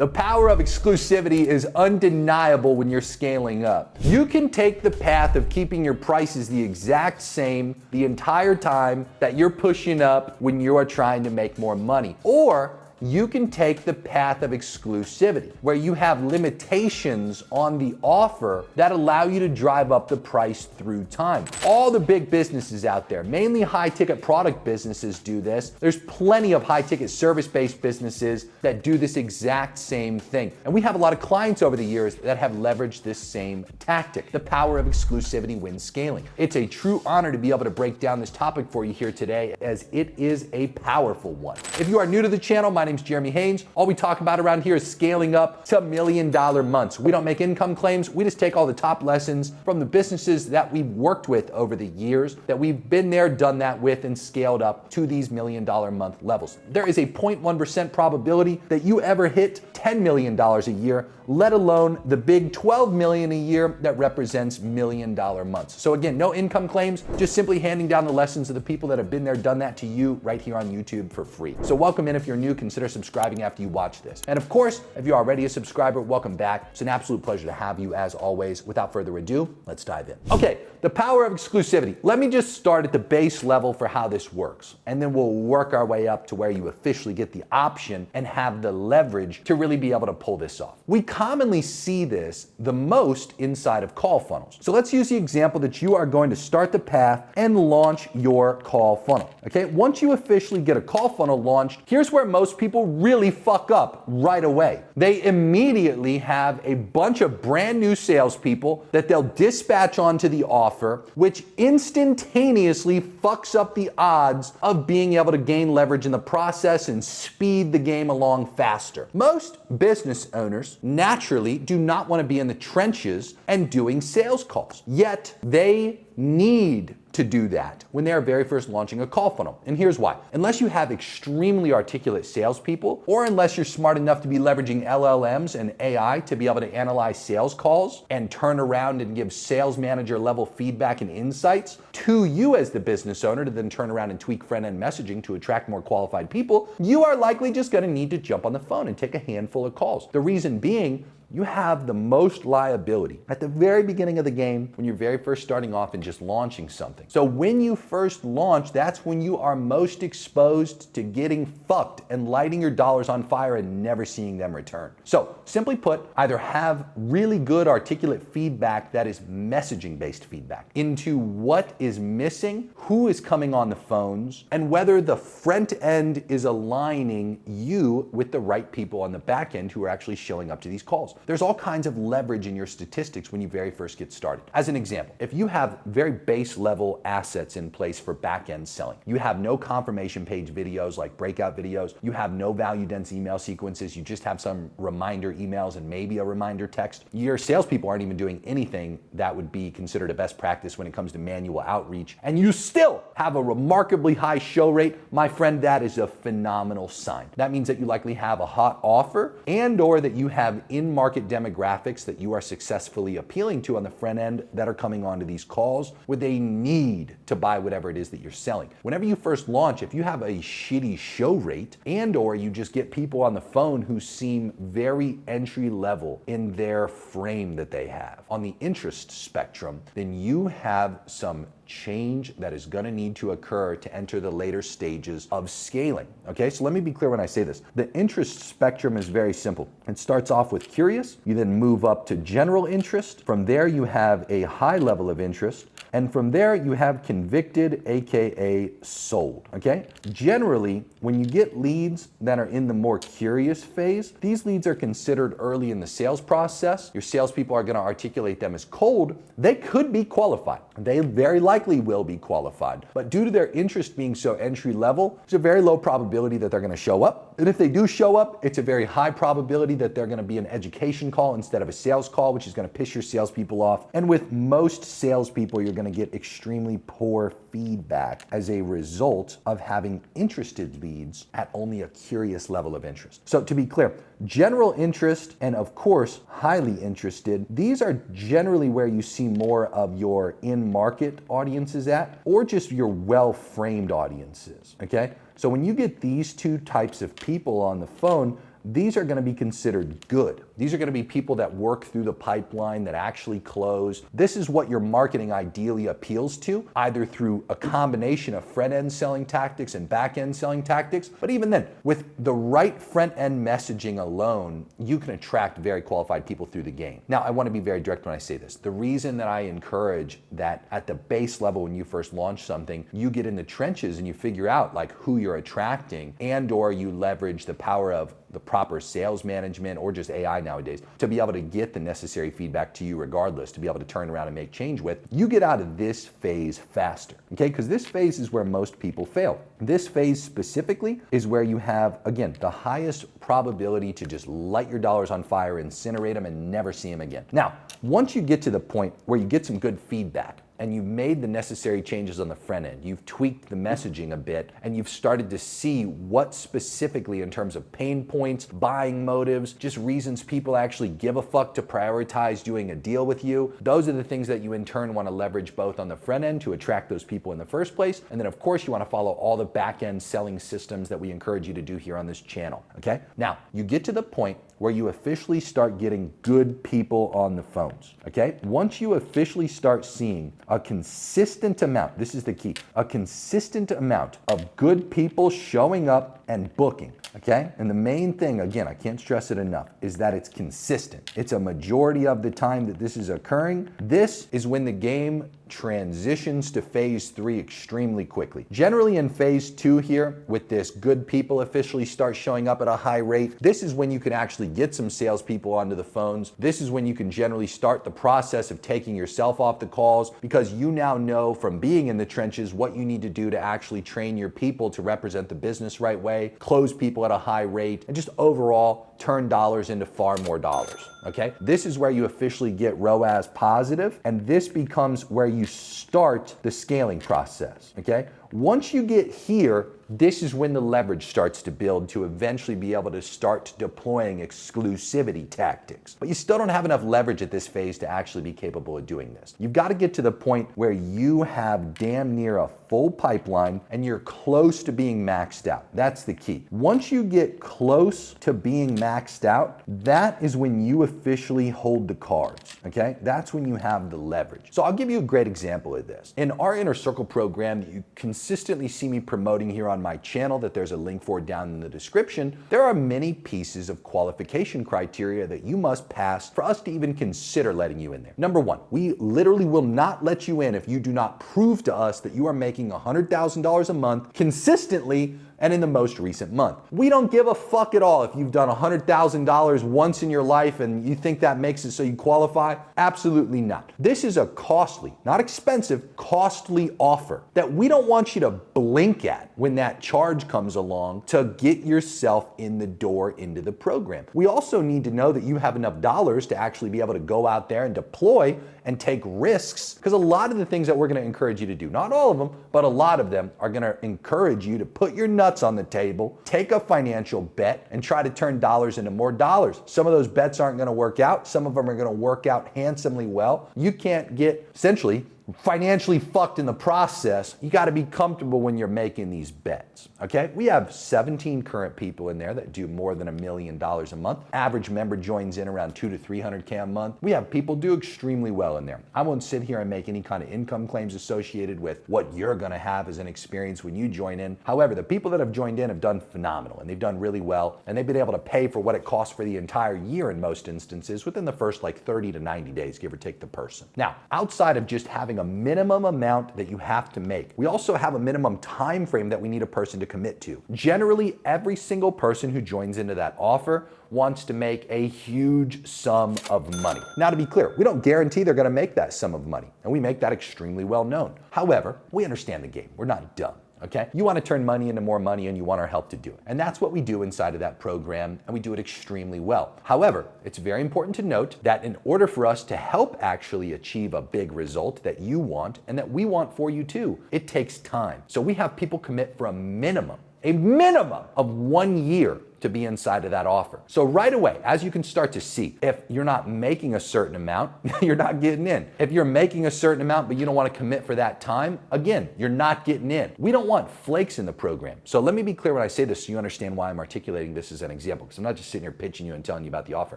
The power of exclusivity is undeniable when you're scaling up. You can take the path of keeping your prices the exact same the entire time that you're pushing up when you are trying to make more money. Or you can take the path of exclusivity, where you have limitations on the offer that allow you to drive up the price through time. All the big businesses out there, mainly high-ticket product businesses, do this. There's plenty of high-ticket service-based businesses that do this exact same thing. And we have a lot of clients over the years that have leveraged this same tactic. The power of exclusivity when scaling. It's a true honor to be able to break down this topic for you here today, as it is a powerful one. If you are new to the channel, my name's Jeremy Haynes. All we talk about around here is scaling up to $1 million months. We don't make income claims. We just take all the top lessons from the businesses that we've worked with over the years, that we've been there, done that with, and scaled up to these $1 million month levels. There is a 0.1% probability that you ever hit $10 million a year, let alone the big $12 million a year that represents $1 million months. So again, no income claims, just simply handing down the lessons of the people that have been there, done that to you right here on YouTube for free. So welcome in. If you're new, consider subscribing after you watch this. And of course, if you're already a subscriber, welcome back. It's an absolute pleasure to have you as always. Without further ado, let's dive in. Okay, the power of exclusivity. Let me just start at the base level for how this works, and then we'll work our way up to where you officially get the option and have the leverage to really be able to pull this off. We commonly see this the most inside of call funnels. So let's use the example that you are going to start the path and launch your call funnel. Okay, once you officially get a call funnel launched, here's where most people really fuck up right away. They immediately have a bunch of brand new salespeople that they'll dispatch onto the offer, which instantaneously fucks up the odds of being able to gain leverage in the process and speed the game along faster. Most business owners naturally do not want to be in the trenches and doing sales calls, yet they need to do that when they are very first launching a call funnel. And here's why. Unless you have extremely articulate salespeople, or unless you're smart enough to be leveraging LLMs and AI to be able to analyze sales calls and turn around and give sales manager level feedback and insights to you as the business owner to then turn around and tweak front-end messaging to attract more qualified people, you are likely just going to need to jump on the phone and take a handful of calls. The reason being, you have the most liability at the very beginning of the game when you're very first starting off and just launching something. So when you first launch, that's when you are most exposed to getting fucked and lighting your dollars on fire and never seeing them return. So simply put, either have really good articulate feedback that is messaging-based feedback into what is missing, who is coming on the phones, and whether the front end is aligning you with the right people on the back end who are actually showing up to these calls. There's all kinds of leverage in your statistics when you very first get started. As an example, if you have very base level assets in place for back-end selling, you have no confirmation page videos like breakout videos, you have no value dense email sequences, you just have some reminder emails and maybe a reminder text, your salespeople aren't even doing anything that would be considered a best practice when it comes to manual outreach, and you still have a remarkably high show rate, my friend, that is a phenomenal sign. That means that you likely have a hot offer and or that you have in-market demographics that you are successfully appealing to on the front end that are coming onto these calls with a need to buy whatever it is that you're selling. Whenever you first launch, if you have a shitty show rate and or you just get people on the phone who seem very entry level in their frame that they have on the interest spectrum, then you have some change that is going to need to occur to enter the later stages of scaling. Okay, so let me be clear when I say this. The interest spectrum is very simple. It starts off with curious, you then move up to general interest. From there, you have a high level of interest. And from there, you have convicted, AKA sold, okay? Generally, when you get leads that are in the more curious phase, these leads are considered early in the sales process. Your salespeople are gonna articulate them as cold. They could be qualified. They very likely will be qualified. But due to their interest being so entry level, there's a very low probability that they're gonna show up. And if they do show up, it's a very high probability that they're gonna be an education call instead of a sales call, which is gonna piss your salespeople off. And with most salespeople, you're gonna get extremely poor feedback as a result of having interested leads at only a curious level of interest. So to be clear, general interest and of course, highly interested, these are generally where you see more of your in-market audiences at, or just your well-framed audiences, okay? So when you get these two types of people on the phone, these are going to be considered good. These are going to be people that work through the pipeline, that actually close. This is what your marketing ideally appeals to, either through a combination of front-end selling tactics and back-end selling tactics. But even then, with the right front-end messaging alone, you can attract very qualified people through the game. Now, I want to be very direct when I say this. The reason that I encourage that at the base level when you first launch something, you get in the trenches and you figure out like who you're attracting, and or you leverage the power of the proper sales management or just AI nowadays to be able to get the necessary feedback to you regardless, to be able to turn around and make change with, you get out of this phase faster, okay? Because this phase is where most people fail. This phase specifically is where you have, again, the highest probability to just light your dollars on fire, incinerate them, and never see them again. Now, once you get to the point where you get some good feedback, and you've made the necessary changes on the front end, you've tweaked the messaging a bit, and you've started to see what specifically in terms of pain points, buying motives, just reasons people actually give a fuck to prioritize doing a deal with you. Those are the things that you in turn want to leverage both on the front end to attract those people in the first place. And then of course you want to follow all the back end selling systems that we encourage you to do here on this channel, okay? Now, you get to the point where you officially start getting good people on the phones, okay? Once you officially start seeing a consistent amount, this is the key, a consistent amount of good people showing up and booking, okay? And the main thing, again, I can't stress it enough, is that it's consistent. It's a majority of the time that this is occurring. This is when the game transitions to phase 3 extremely quickly. Generally in phase 2 here, with this good people officially start showing up at a high rate, this is when you can actually get some salespeople onto the phones. This is when you can generally start the process of taking yourself off the calls, because you now know from being in the trenches what you need to do to actually train your people to represent the business right way, close people at a high rate, and just overall turn dollars into far more dollars, okay? This is where you officially get ROAS positive, and this becomes where you start the scaling process, okay? Once you get here, this is when the leverage starts to build to eventually be able to start deploying exclusivity tactics. But you still don't have enough leverage at this phase to actually be capable of doing this. You've got to get to the point where you have damn near a full pipeline and you're close to being maxed out. That's the key. Once you get close to being maxed out, that is when you officially hold the cards, okay? That's when you have the leverage. So I'll give you a great example of this. In our Inner Circle program that you consistently see me promoting here on my channel, that there's a link for down in the description, there are many pieces of qualification criteria that you must pass for us to even consider letting you in there. Number one, we literally will not let you in if you do not prove to us that you are making $100,000 a month consistently and in the most recent month. We don't give a fuck at all if you've done $100,000 once in your life and you think that makes it so you qualify. Absolutely not. This is a costly, not expensive, costly offer that we don't want you to blink at when that charge comes along to get yourself in the door into the program. We also need to know that you have enough dollars to actually be able to go out there and deploy and take risks, because a lot of the things that we're going to encourage you to do, not all of them, but a lot of them are going to encourage you to put your nuts on the table, take a financial bet, and try to turn dollars into more dollars. Some of those bets aren't going to work out. Some of them are going to work out handsomely well. You can't get essentially financially fucked in the process. You got to be comfortable when you're making these bets, okay? We have 17 current people in there that do more than $1 million a month. Average member joins in around 200 to 300K a month. We have people do extremely well in there. I won't sit here and make any kind of income claims associated with what you're going to have as an experience when you join in. However, the people that have joined in have done phenomenal, and they've done really well, and they've been able to pay for what it costs for the entire year in most instances within the first like 30 to 90 days, give or take the person. Now, outside of just having a minimum amount that you have to make, we also have a minimum time frame that we need a person to commit to. Generally, every single person who joins into that offer wants to make a huge sum of money. Now, to be clear, we don't guarantee they're going to make that sum of money, and we make that extremely well known. However, we understand the game. We're not dumb. Okay? You want to turn money into more money, and you want our help to do it. And that's what we do inside of that program, and we do it extremely well. However, it's very important to note that in order for us to help actually achieve a big result that you want and that we want for you too, it takes time. So we have people commit for a minimum of 1 year to be inside of that offer. So right away, as you can start to see, if you're not making a certain amount, you're not getting in. If you're making a certain amount but you don't want to commit for that time, again, you're not getting in. We don't want flakes in the program. So let me be clear when I say this so you understand why I'm articulating this as an example, because I'm not just sitting here pitching you and telling you about the offer.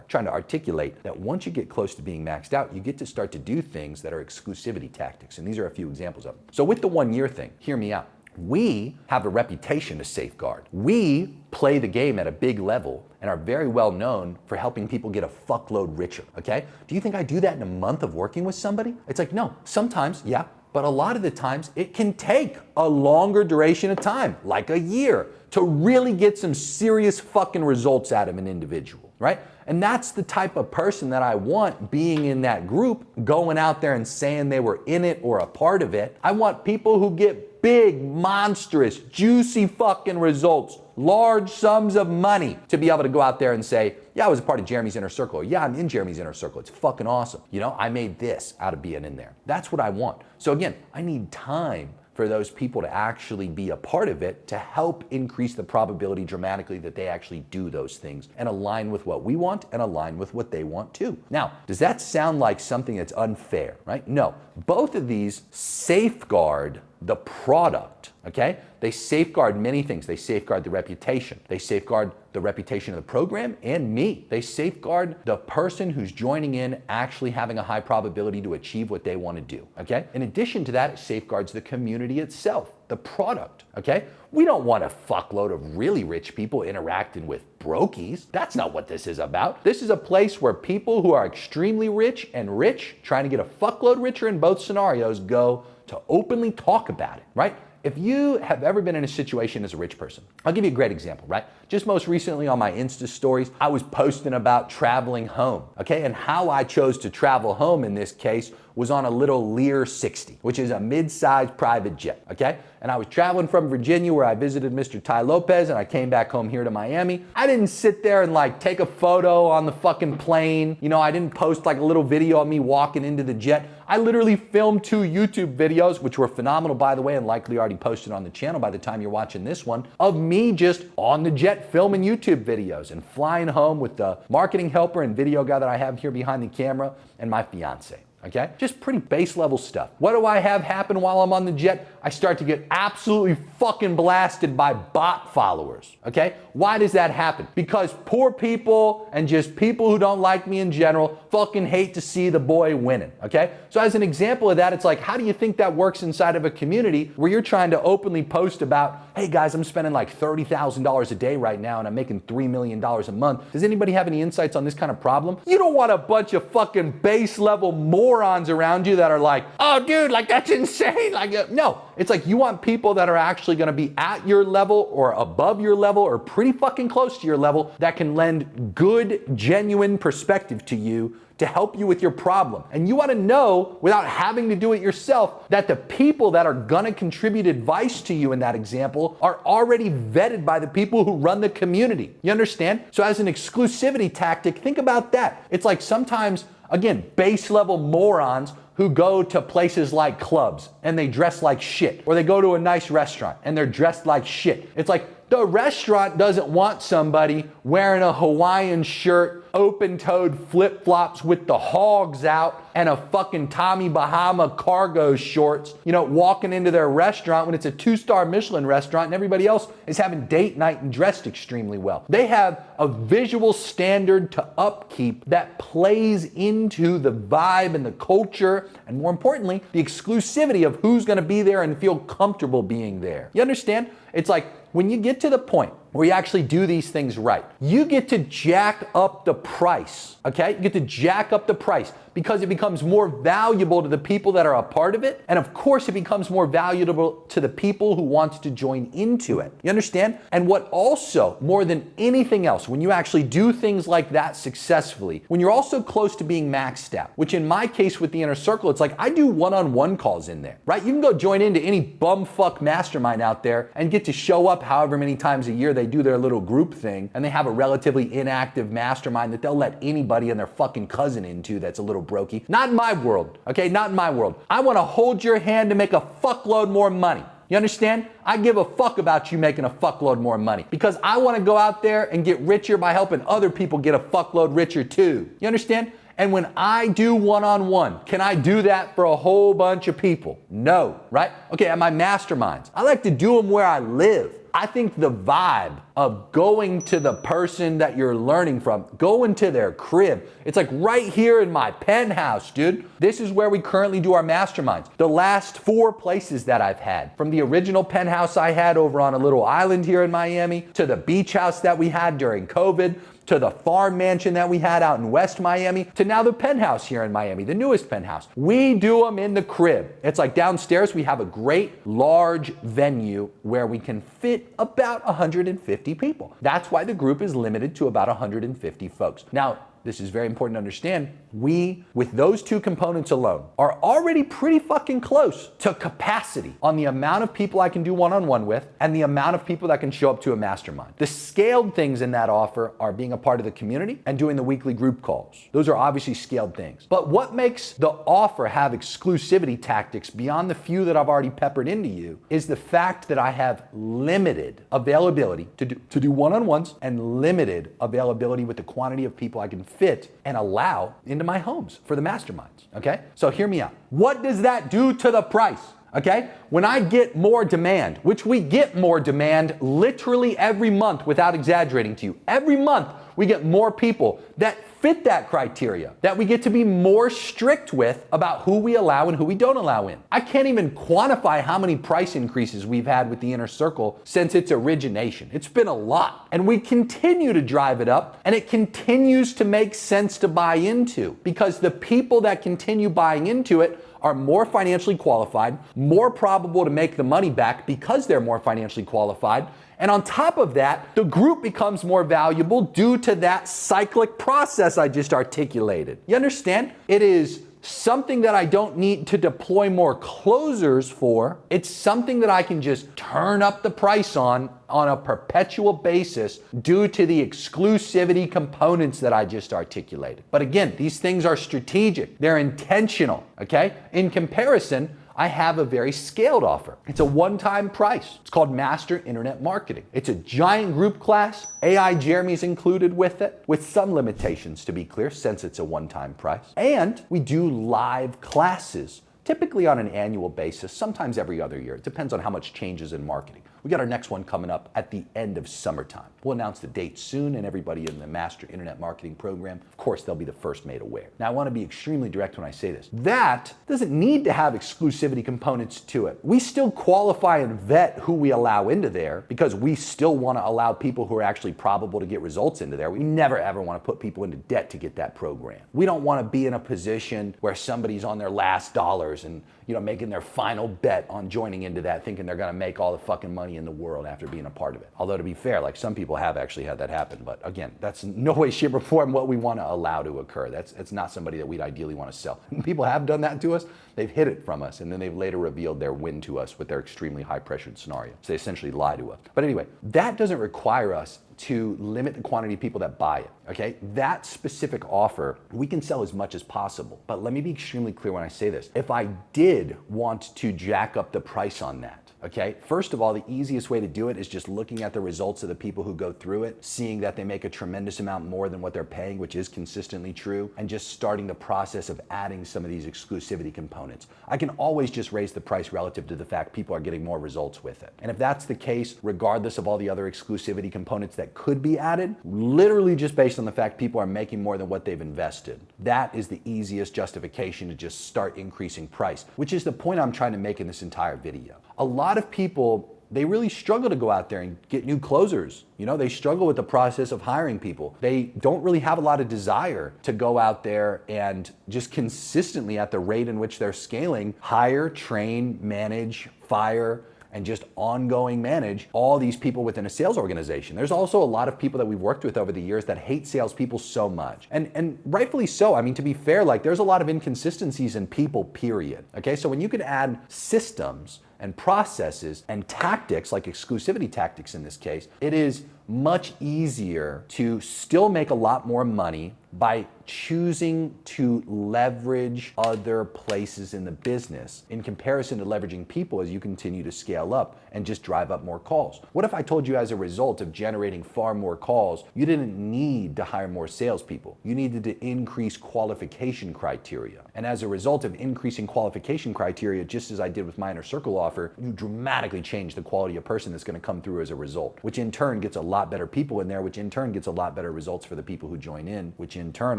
I'm trying to articulate that once you get close to being maxed out, you get to start to do things that are exclusivity tactics. And these are a few examples of them. So with the 1 year thing, hear me out. We have a reputation to safeguard. We play the game at a big level and are very well known for helping people get a fuckload richer, okay? Do you think I do that in a month of working with somebody? It's like, no, sometimes, yeah, but a lot of the times it can take a longer duration of time, like a year, to really get some serious fucking results out of an individual, right? And that's the type of person that I want being in that group, going out there and saying they were in it or a part of it. I want people who get big, monstrous, juicy fucking results, large sums of money, to be able to go out there and say, yeah, I was a part of Jeremy's inner circle. Or, yeah, I'm in Jeremy's inner circle. It's fucking awesome. You know, I made this out of being in there. That's what I want. So again, I need time for those people to actually be a part of it to help increase the probability dramatically that they actually do those things and align with what we want and align with what they want too. Now, does that sound like something that's unfair, right? No. Both of these safeguard the product, okay? They safeguard many things. They safeguard the reputation. They safeguard the reputation of the program and me. They safeguard the person who's joining in actually having a high probability to achieve what they want to do, okay? In addition to that, it safeguards the community itself, the product, okay? We don't want a fuckload of really rich people interacting with brokies. That's not what this is about. This is a place where people who are extremely rich and rich, trying to get a fuckload richer in both scenarios, go to openly talk about it, right? If you have ever been in a situation as a rich person, I'll give you a great example, right? Just most recently on my Insta stories, I was posting about traveling home, okay? And how I chose to travel home in this case was on a little Lear 60, which is a mid-sized private jet, okay? And I was traveling from Virginia where I visited Mr. Ty Lopez and I came back home here to Miami. I didn't sit there and like take a photo on the fucking plane. You know, I didn't post like a little video of me walking into the jet. I literally filmed 2 YouTube videos, which were phenomenal, by the way, and likely already posted on the channel by the time you're watching this one, of me just on the jet filming YouTube videos and flying home with the marketing helper and video guy that I have here behind the camera and my fiance. Okay? Just pretty base level stuff. What do I have happen while I'm on the jet? I start to get absolutely fucking blasted by bot followers. Okay? Why does that happen? Because poor people and just people who don't like me in general fucking hate to see the boy winning. Okay? So as an example of that, it's like, how do you think that works inside of a community where you're trying to openly post about, hey guys, I'm spending like $30,000 a day right now and I'm making $3 million a month. Does anybody have any insights on this kind of problem? You don't want a bunch of fucking base level morons around you that are like, oh dude, like that's insane. Like, no, it's like you want people that are actually gonna be at your level or above your level or pretty fucking close to your level that can lend good, genuine perspective to you to help you with your problem. And you want to know, without having to do it yourself, that the people that are gonna contribute advice to you in that example are already vetted by the people who run the community. You understand? So as an exclusivity tactic, think about that. It's like sometimes, again, base level morons who go to places like clubs and they dress like shit, or they go to a nice restaurant and they're dressed like shit. It's like the restaurant doesn't want somebody wearing a Hawaiian shirt, open-toed flip-flops with the hogs out, and a fucking Tommy Bahama cargo shorts, you know, walking into their restaurant when it's a 2-star Michelin restaurant and everybody else is having date night and dressed extremely well. They have a visual standard to upkeep that plays into the vibe and the culture, and more importantly, the exclusivity of who's gonna be there and feel comfortable being there. You understand? It's like, when you get to the point where you actually do these things right, you get to jack up the price, okay? You get to jack up the price because it becomes more valuable to the people that are a part of it. And of course, it becomes more valuable to the people who want to join into it. You understand? And what also, more than anything else, when you actually do things like that successfully, when you're also close to being maxed out, which in my case with the inner circle, it's like I do one-on-one calls in there, right? You can go join into any bumfuck mastermind out there and get to show up however many times a year they do their little group thing, and they have a relatively inactive mastermind that they'll let anybody and their fucking cousin into that's a little brokey. Not in my world, okay? Not in my world. I want to hold your hand to make a fuckload more money. You understand? I give a fuck about you making a fuckload more money because I want to go out there and get richer by helping other people get a fuckload richer too. You understand? And when I do one-on-one, can I do that for a whole bunch of people? No, right? Okay, at my masterminds, I like to do them where I live. I think the vibe of going to the person that you're learning from, going to their crib, it's like right here in my penthouse, dude. This is where we currently do our masterminds. The last 4 places that I've had, from the original penthouse I had over on a little island here in Miami, to the beach house that we had during COVID, to the farm mansion that we had out in West Miami, to now the penthouse here in Miami, the newest penthouse. We do them in the crib. It's like downstairs we have a great large venue where we can fit about 150 people. That's why the group is limited to about 150 folks. Now, this is very important to understand. We, with those 2 components alone, are already pretty fucking close to capacity on the amount of people I can do one-on-one with and the amount of people that can show up to a mastermind. The scaled things in that offer are being a part of the community and doing the weekly group calls. Those are obviously scaled things. But what makes the offer have exclusivity tactics beyond the few that I've already peppered into you is the fact that I have limited availability to do one-on-ones and limited availability with the quantity of people I can fit and allow into my homes for the masterminds, okay? So hear me out. What does that do to the price? Okay? When I get more demand, which we get more demand literally every month without exaggerating to you, every month we get more people that fit that criteria, that we get to be more strict with about who we allow and who we don't allow in. I can't even quantify how many price increases we've had with the inner circle since its origination. It's been a lot. And we continue to drive it up, and it continues to make sense to buy into because the people that continue buying into it are more financially qualified, more probable to make the money back because they're more financially qualified. And on top of that, the group becomes more valuable due to that cyclic process I just articulated. You understand? It is something that I don't need to deploy more closers for. It's something that I can just turn up the price on a perpetual basis due to the exclusivity components that I just articulated. But again, these things are strategic. They're intentional, okay? In comparison, I have a very scaled offer. It's a one-time price. It's called Master Internet Marketing. It's a giant group class. AI Jeremy's included with it, with some limitations to be clear, since it's a one-time price. And we do live classes, typically on an annual basis, sometimes every other year. It depends on how much changes in marketing. We got our next one coming up at the end of summertime. We'll announce the date soon, and everybody in the Master Internet Marketing program, of course, they'll be the first made aware. Now, I want to be extremely direct when I say this. That doesn't need to have exclusivity components to it. We still qualify and vet who we allow into there because we still want to allow people who are actually probable to get results into there. We never ever want to put people into debt to get that program. We don't want to be in a position where somebody's on their last dollars and making their final bet on joining into that, thinking they're going to make all the fucking money in the world after being a part of it. Although to be fair, like some people have actually had that happen. But again, that's no way, shape, or form what we want to allow to occur. It's not somebody that we'd ideally want to sell. People have done that to us. They've hid it from us, and then they've later revealed their win to us with their extremely high-pressured scenario. So they essentially lie to us. But anyway, that doesn't require us to limit the quantity of people that buy it, okay? That specific offer, we can sell as much as possible. But let me be extremely clear when I say this. If I did want to jack up the price on that, okay? First of all, the easiest way to do it is just looking at the results of the people who go through it, seeing that they make a tremendous amount more than what they're paying, which is consistently true, and just starting the process of adding some of these exclusivity components. I can always just raise the price relative to the fact people are getting more results with it. And if that's the case, regardless of all the other exclusivity components that could be added, literally just based on the fact people are making more than what they've invested, that is the easiest justification to just start increasing price, which is the point I'm trying to make in this entire video. A lot of people, they really struggle to go out there and get new closers. They struggle with the process of hiring people. They don't really have a lot of desire to go out there and just consistently at the rate in which they're scaling, hire, train, manage, fire, and just ongoing manage all these people within a sales organization. There's also a lot of people that we've worked with over the years that hate salespeople so much. And rightfully so. I mean, to be fair, there's a lot of inconsistencies in people, period. Okay, so when you can add systems and processes and tactics, like exclusivity tactics in this case, it is much easier to still make a lot more money by choosing to leverage other places in the business in comparison to leveraging people as you continue to scale up and just drive up more calls. What if I told you as a result of generating far more calls, you didn't need to hire more salespeople? You needed to increase qualification criteria. And as a result of increasing qualification criteria, just as I did with my inner circle offer, you dramatically change the quality of person that's going to come through as a result, which in turn gets a lot better people in there, which in turn gets a lot better results for the people who join in, which in turn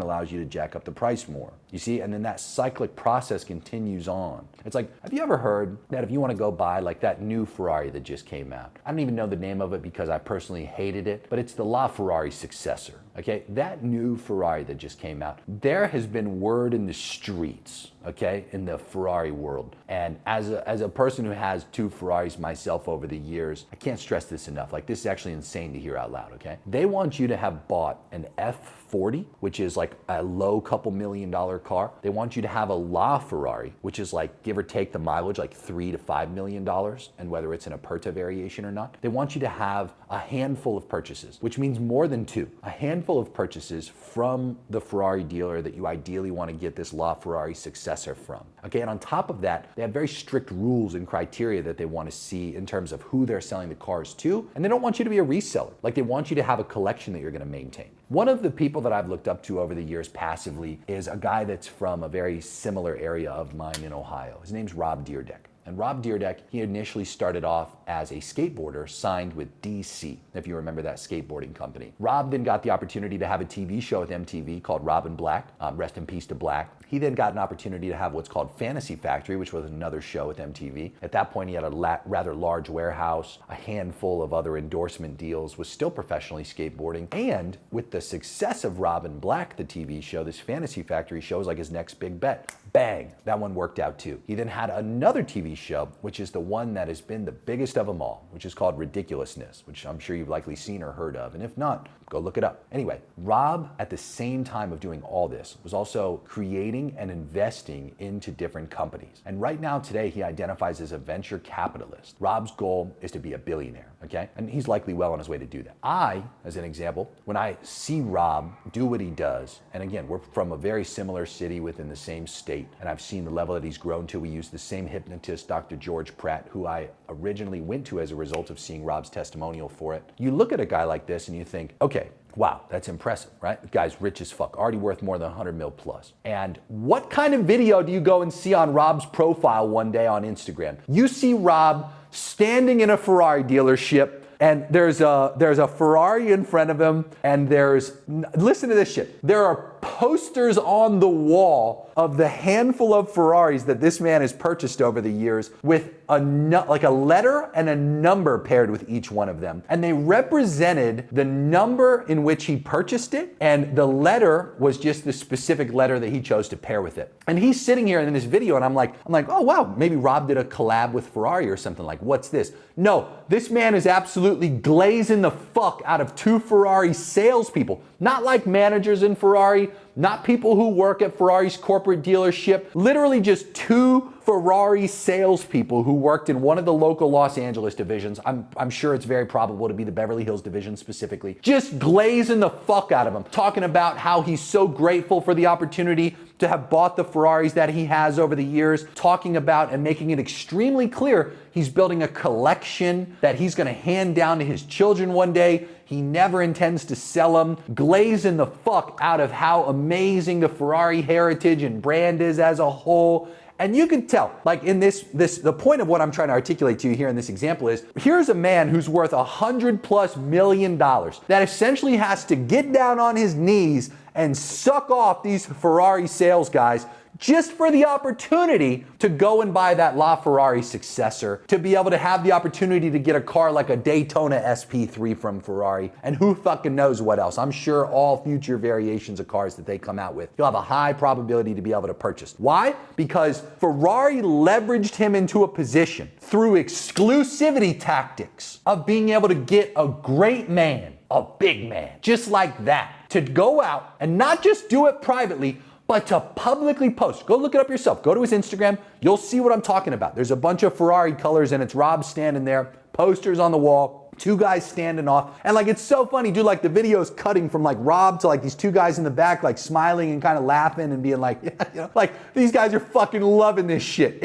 allows you to jack up the price more. You see, and then that cyclic process continues on. It's like, have you ever heard that if you want to go buy like that new Ferrari that just came out? I don't even know the name of it because I personally hated it, but it's the LaFerrari successor. Okay, that new Ferrari that just came out, there has been word in the streets, okay, in the Ferrari world. And as a person who has two Ferraris myself over the years, I can't stress this enough. Like, this is actually insane to hear out loud, okay? They want you to have bought an F40, which is like a low couple $1 million car. They want you to have a LaFerrari, which is like, give or take the mileage, like $3 to $5 million, and whether it's an Aperta variation or not. They want you to have a handful of purchases, which means more than two. A handful of purchases from the Ferrari dealer that you ideally want to get this LaFerrari successor from. Okay, and on top of that, they have very strict rules and criteria that they want to see in terms of who they're selling the cars to, and they don't want you to be a reseller. Like, they want you to have a collection that you're going to maintain. One of the people that I've looked up to over the years passively is a guy that's from a very similar area of mine in Ohio. His name's Rob Deerdeck. And Rob Deerdeck, he initially started off as a skateboarder signed with DC, if you remember that skateboarding company. Rob then got the opportunity to have a TV show with MTV called Rob and Black, rest in peace to Black. He then got an opportunity to have what's called Fantasy Factory, which was another show with MTV. At that point, he had a rather large warehouse, a handful of other endorsement deals, was still professionally skateboarding. And with the success of Rob and Black, the TV show, this Fantasy Factory show was like his next big bet. Bang, that one worked out too. He then had another TV show, which is the one that has been the biggest of them all, which is called Ridiculousness, which I'm sure you've likely seen or heard of. And if not, go look it up. Anyway, Rob, at the same time of doing all this, was also creating and investing into different companies. And right now, today, he identifies as a venture capitalist. Rob's goal is to be a billionaire, okay? And he's likely well on his way to do that. I, as an example, when I see Rob do what he does, and again, we're from a very similar city within the same state, and I've seen the level that he's grown to. We use the same hypnotist, Dr. George Pratt, who I originally went to as a result of seeing Rob's testimonial for it. You look at a guy like this and you think, okay, wow, that's impressive, right? The guy's rich as fuck, already worth more than 100 mil plus. And what kind of video do you go and see on Rob's profile one day on Instagram? You see Rob standing in a Ferrari dealership, and there's a Ferrari in front of him, and listen to this shit. There are posters on the wall of the handful of Ferraris that this man has purchased over the years with like a letter and a number paired with each one of them. And they represented the number in which he purchased it, and the letter was just the specific letter that he chose to pair with it. And he's sitting here in this video, and I'm like, oh wow, maybe Rob did a collab with Ferrari or something. Like, what's this? No, this man is absolutely glazing the fuck out of two Ferrari salespeople. Not like managers in Ferrari, not people who work at Ferrari's corporate dealership, literally just two Ferrari salespeople who worked in one of the local Los Angeles divisions. I'm sure it's very probable to be the Beverly Hills division specifically. Just glazing the fuck out of him, talking about how he's so grateful for the opportunity to have bought the Ferraris that he has over the years, talking about and making it extremely clear he's building a collection that he's gonna hand down to his children one day. He never intends to sell them, glazing the fuck out of how amazing the Ferrari heritage and brand is as a whole. And you can tell, like in the point of what I'm trying to articulate to you here in this example is, here's a man who's worth $100+ million that essentially has to get down on his knees and suck off these Ferrari sales guys just for the opportunity to go and buy that LaFerrari successor, to be able to have the opportunity to get a car like a Daytona SP3 from Ferrari, and who fucking knows what else. I'm sure all future variations of cars that they come out with, you'll have a high probability to be able to purchase. Why? Because Ferrari leveraged him into a position through exclusivity tactics of being able to get a great man, a big man, just like that, to go out and not just do it privately, But to publicly post, go look it up yourself. Go to his Instagram. You'll see what I'm talking about. There's a bunch of Ferrari colors and it's Rob standing there, posters on the wall, two guys standing off. And like, it's so funny, dude, like the video's cutting from like Rob to like these two guys in the back, like smiling and kind of laughing and being like, yeah, you know, like these guys are fucking loving this shit.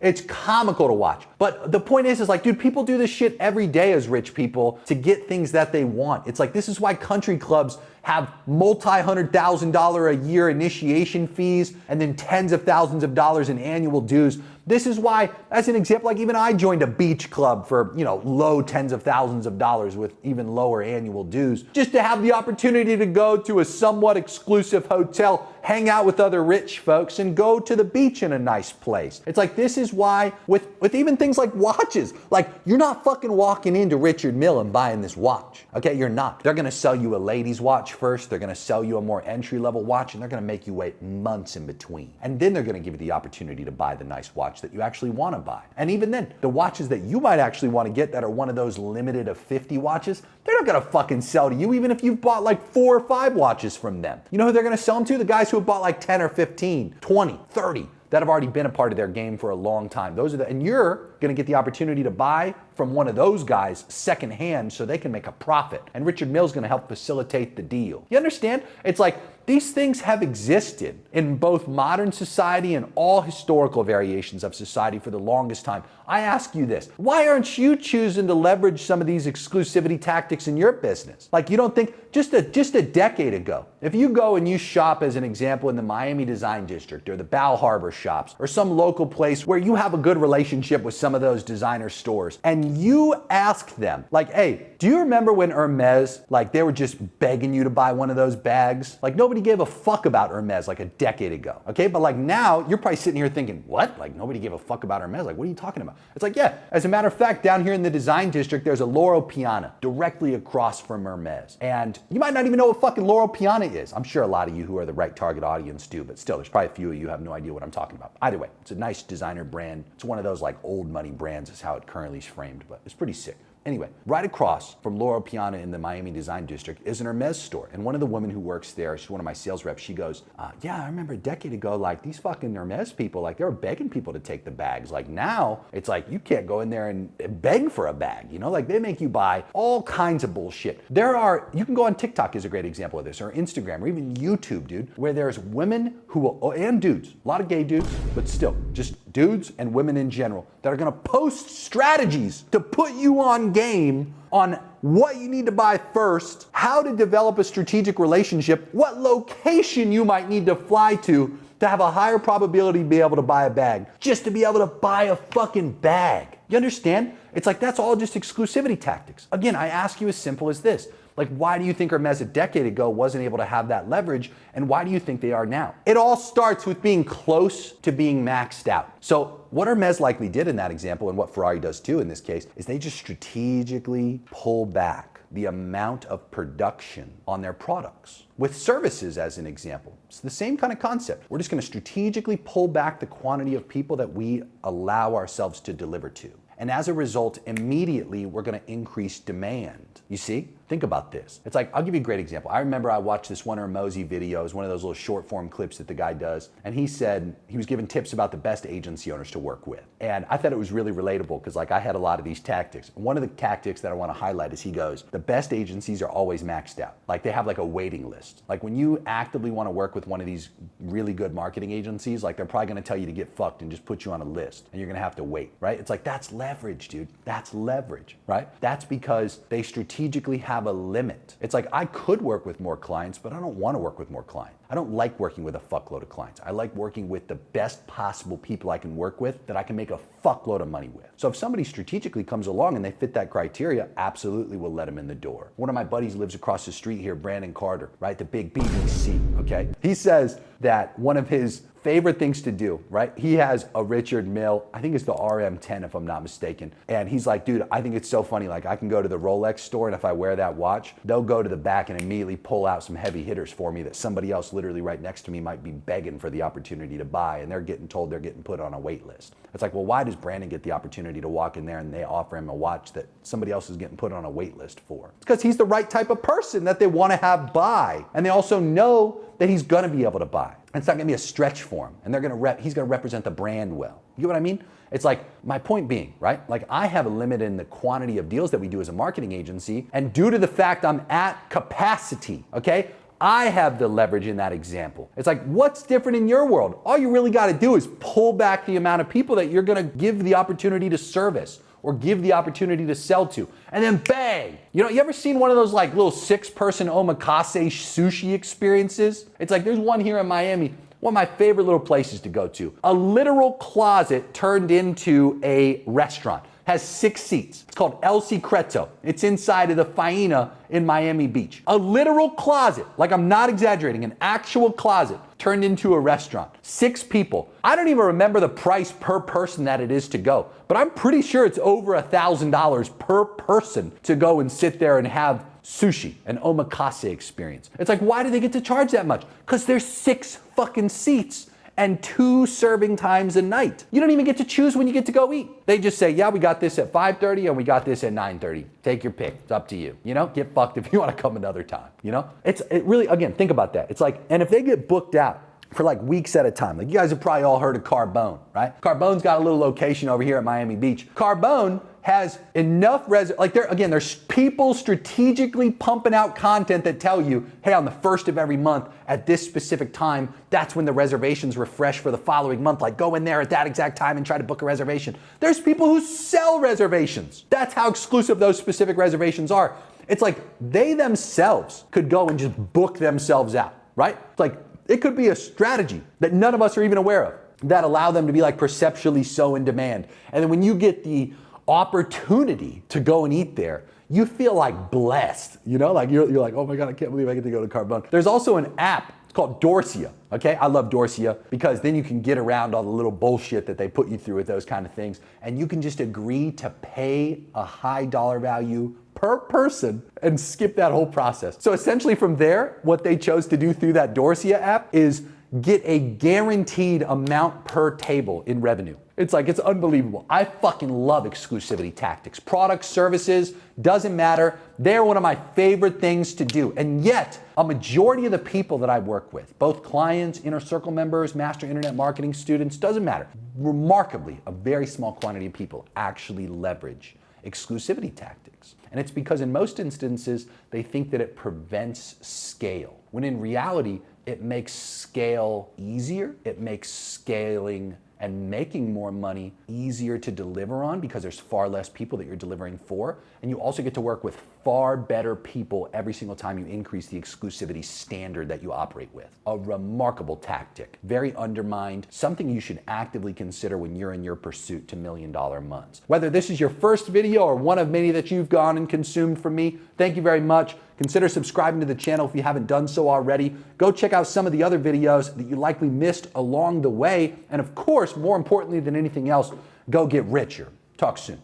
It's comical to watch. But the point is like, dude, people do this shit every day as rich people to get things that they want. It's like, this is why country clubs have multi-$100,000 a year initiation fees and then tens of thousands of dollars in annual dues. This is why, as an example, like even I joined a beach club for, you know, low tens of thousands of dollars with even lower annual dues, just to have the opportunity to go to a somewhat exclusive hotel, hang out with other rich folks, and go to the beach in a nice place. It's like, this is why with even things like watches, like you're not fucking walking into Richard Mille and buying this watch, okay? You're not. They're gonna sell you a ladies watch first, they're gonna sell you a more entry-level watch, and they're gonna make you wait months in between. And then they're gonna give you the opportunity to buy the nice watch that you actually want to buy. And even then, the watches that you might actually want to get that are one of those limited of 50 watches, they're not going to fucking sell to you even if you've bought like 4 or 5 watches from them. You know who they're going to sell them to? The guys who have bought like 10 or 15, 20, 30 that have already been a part of their game for a long time. Those are and you're going to get the opportunity to buy from one of those guys secondhand so they can make a profit. And Richard Mille's going to help facilitate the deal. You understand? It's like, these things have existed in both modern society and all historical variations of society for the longest time. I ask you this, why aren't you choosing to leverage some of these exclusivity tactics in your business? Like, you don't think, just a decade ago, if you go and you shop, as an example, in the Miami Design District or the Bal Harbor shops or some local place where you have a good relationship with some of those designer stores, and you ask them, like, hey, do you remember when Hermes, like, they were just begging you to buy one of those bags? Like, nobody gave a fuck about Hermes like a decade ago, okay? But like now, you're probably sitting here thinking, what? Like, nobody gave a fuck about Hermes? Like, what are you talking about? It's like, yeah, as a matter of fact, down here in the Design District, there's a Loro Piana directly across from Hermes. And you might not even know what fucking Loro Piana is. I'm sure a lot of you who are the right target audience do, but still, there's probably a few of you who have no idea what I'm talking about. Either way, it's a nice designer brand. It's one of those like old money brands is how it currently is framed, but it's pretty sick. Anyway, right across from Loro Piana in the Miami Design District is an Hermes store. And one of the women who works there, she's one of my sales reps, she goes, yeah, I remember a decade ago, like these fucking Hermes people, like they were begging people to take the bags. Like now, it's like you can't go in there and beg for a bag, you know? Like they make you buy all kinds of bullshit. You can go on TikTok is a great example of this, or Instagram, or even YouTube, dude, where there's women who will, and dudes, a lot of gay dudes, but still, just dudes and women in general, that are gonna post strategies to put you on game on what you need to buy first, how to develop a strategic relationship, what location you might need to fly to have a higher probability to be able to buy a bag, just to be able to buy a fucking bag. You understand? It's like, that's all just exclusivity tactics. Again, I ask you as simple as this. Like, why do you think Hermes a decade ago wasn't able to have that leverage, and why do you think they are now? It all starts with being close to being maxed out. So what Hermes likely did in that example, and what Ferrari does too in this case, is they just strategically pull back the amount of production on their products. With services, as an example, it's the same kind of concept. We're just going to strategically pull back the quantity of people that we allow ourselves to deliver to. And as a result, immediately we're going to increase demand. You see? Think about this. It's like, I'll give you a great example. I remember I watched this one Hermosi video. It was one of those little short form clips that the guy does. And he said, he was giving tips about the best agency owners to work with. And I thought it was really relatable because like I had a lot of these tactics. One of the tactics that I want to highlight is he goes, the best agencies are always maxed out. Like they have like a waiting list. Like when you actively want to work with one of these really good marketing agencies, like they're probably going to tell you to get fucked and just put you on a list and you're going to have to wait, right? It's like, that's leverage, dude. That's leverage, right? That's because they strategically have a limit. It's like, I could work with more clients, but I don't want to work with more clients. I don't like working with a fuckload of clients. I like working with the best possible people I can work with that I can make a fuckload of money with. So if somebody strategically comes along and they fit that criteria, absolutely we'll let them in the door. One of my buddies lives across the street here, Brandon Carter, right? The big BBC, okay? He says that one of his favorite things to do, right? He has a Richard Mille, I think it's the RM10 if I'm not mistaken. And he's like, dude, I think it's so funny. Like I can go to the Rolex store and if I wear that watch, they'll go to the back and immediately pull out some heavy hitters for me that somebody else literally right next to me might be begging for the opportunity to buy. And they're getting told they're getting put on a wait list. It's like, well, why does Brandon get the opportunity to walk in there and they offer him a watch that somebody else is getting put on a wait list for? It's because he's the right type of person that they want to have buy. And they also know that he's going to be able to buy. It's not gonna be a stretch for him, and he's gonna represent the brand well. You get what I mean? It's like, my point being, right? Like, I have a limit in the quantity of deals that we do as a marketing agency, and due to the fact I'm at capacity, okay? I have the leverage in that example. It's like, what's different in your world? All you really gotta do is pull back the amount of people that you're gonna give the opportunity to service or give the opportunity to sell to. And then bang! You know, you ever seen one of those like little 6-person omakase sushi experiences? It's like, there's one here in Miami, one of my favorite little places to go to. A literal closet turned into a restaurant. Has 6 seats. It's called El Secreto. It's inside of the Faena in Miami Beach. A literal closet, like I'm not exaggerating, an actual closet turned into a restaurant. 6 people. I don't even remember the price per person that it is to go, but I'm pretty sure it's over $1,000 per person to go and sit there and have sushi, an omakase experience. It's like, why do they get to charge that much? Because there's 6 fucking seats and 2 serving times a night. You don't even get to choose when you get to go eat. They just say, yeah, we got this at 5:30 and we got this at 9:30. Take your pick, it's up to you. You know, get fucked if you wanna come another time, you know? It really, again, think about that. It's like, and if they get booked out for like weeks at a time, like you guys have probably all heard of Carbone, right? Carbone's got a little location over here at Miami Beach. Carbone has enough there's people strategically pumping out content that tell you, hey, on the 1st of every month at this specific time, that's when the reservations refresh for the following month. Like, go in there at that exact time and try to book a reservation. There's people who sell reservations. That's how exclusive those specific reservations are. It's like they themselves could go and just book themselves out, right? It's like, it could be a strategy that none of us are even aware of that allow them to be like perceptually so in demand. And then when you get the opportunity to go and eat there, you feel like blessed, you know? Like you're like, oh my God, I can't believe I get to go to Carbone. There's also an app, it's called Dorsia, okay? I love Dorsia because then you can get around all the little bullshit that they put you through with those kind of things. And you can just agree to pay a high dollar value per person and skip that whole process. So essentially from there, what they chose to do through that Dorsia app is get a guaranteed amount per table in revenue. It's like, it's unbelievable. I fucking love exclusivity tactics. Products, services, doesn't matter. They're one of my favorite things to do. And yet, a majority of the people that I work with, both clients, inner circle members, master internet marketing students, doesn't matter. Remarkably, a very small quantity of people actually leverage exclusivity tactics. And it's because in most instances, they think that it prevents scale, when in reality, it makes scale easier. It makes scaling and making more money easier to deliver on because there's far less people that you're delivering for. And you also get to work with far better people every single time you increase the exclusivity standard that you operate with. A remarkable tactic, very undermined, something you should actively consider when you're in your pursuit to $1 million months. Whether this is your first video or one of many that you've gone and consumed from me, thank you very much. Consider subscribing to the channel if you haven't done so already. Go check out some of the other videos that you likely missed along the way. And of course, more importantly than anything else, go get richer. Talk soon.